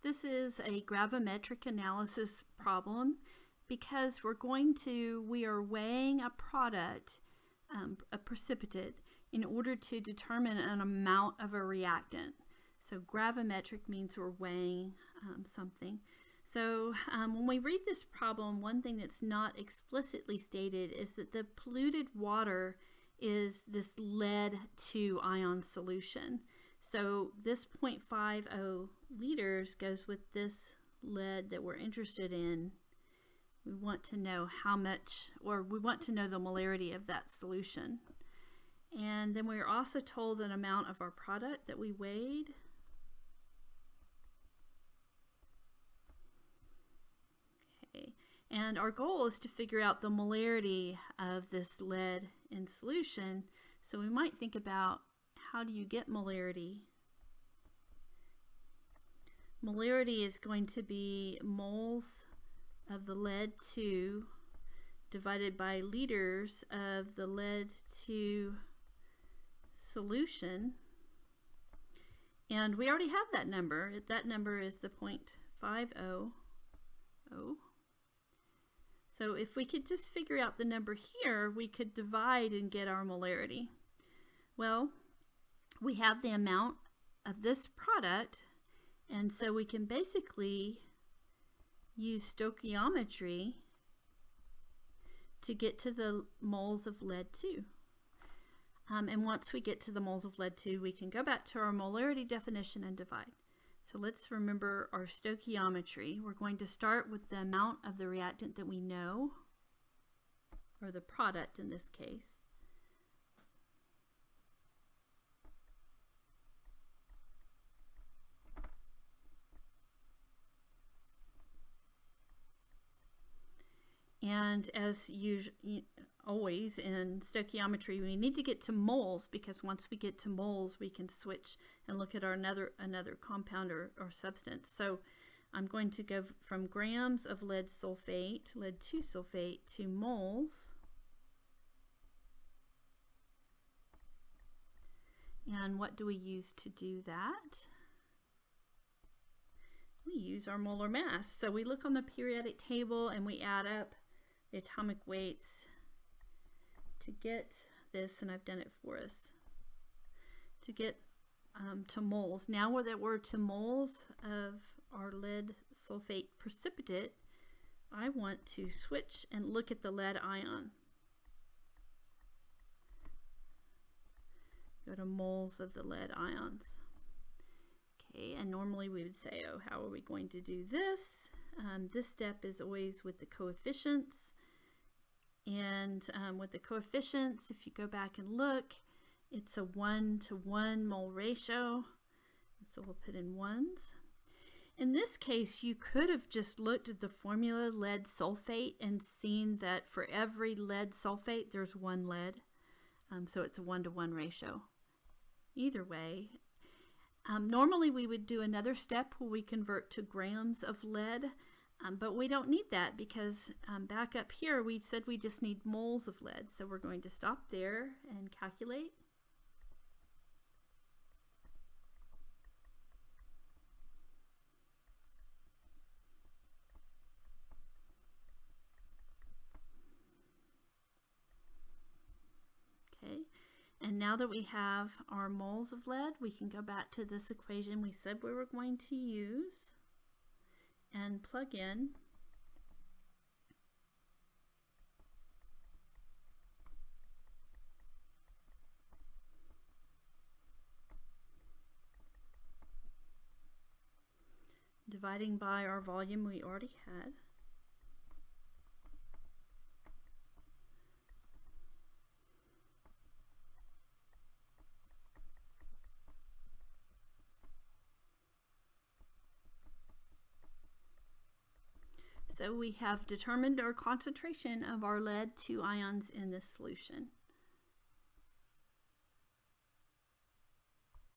This is a gravimetric analysis problem because we are weighing a product, a precipitate, in order to determine an amount of a reactant. So gravimetric means we're weighing something. So when we read this problem, one thing that's not explicitly stated is that the polluted water is this lead 2 ion solution. So this 0.50 liters goes with this lead that we're interested in. We want to know how much, or we want to know the molarity of that solution. And then we're also told an amount of our product that we weighed. Okay. And our goal is to figure out the molarity of this lead in solution. So we might think about, how do you get molarity? Molarity is going to be moles of the lead 2 divided by liters of the lead 2 solution. And we already have that number. That number is the 0.50. So if we could just figure out the number here, we could divide and get our molarity. Well, we have the amount of this product, and so we can basically use stoichiometry to get to the moles of lead 2. And once we get to the moles of lead 2, we can go back to our molarity definition and divide. So let's remember our stoichiometry. We're going to start with the amount of the reactant that we know, or the product in this case. And as always in stoichiometry, we need to get to moles, because once we get to moles, we can switch and look at our another compound or substance. So I'm going to go from grams of lead sulfate, lead 2 sulfate, to moles. And what do we use to do that? We use our molar mass. So we look on the periodic table and we add up the atomic weights to get this, and I've done it for us, to get to moles. Now that we're to moles of our lead sulfate precipitate, I want to switch and look at the lead ion. Go to moles of the lead ions. Okay, and normally we would say, oh, how are we going to do this? This step is always with the coefficients. And with the coefficients, if you go back and look, it's a 1-to-1 mole ratio. And so we'll put in ones. In this case, you could have just looked at the formula lead sulfate and seen that for every lead sulfate, there's 1 lead. So it's a 1-to-1 ratio. Either way, normally we would do another step where we convert to grams of lead. But we don't need that, because back up here we said we just need moles of lead. So we're going to stop there and calculate. Okay, and now that we have our moles of lead, we can go back to this equation we said we were going to use and plug in. Dividing by our volume we already had. So we have determined our concentration of our lead 2 ions in this solution.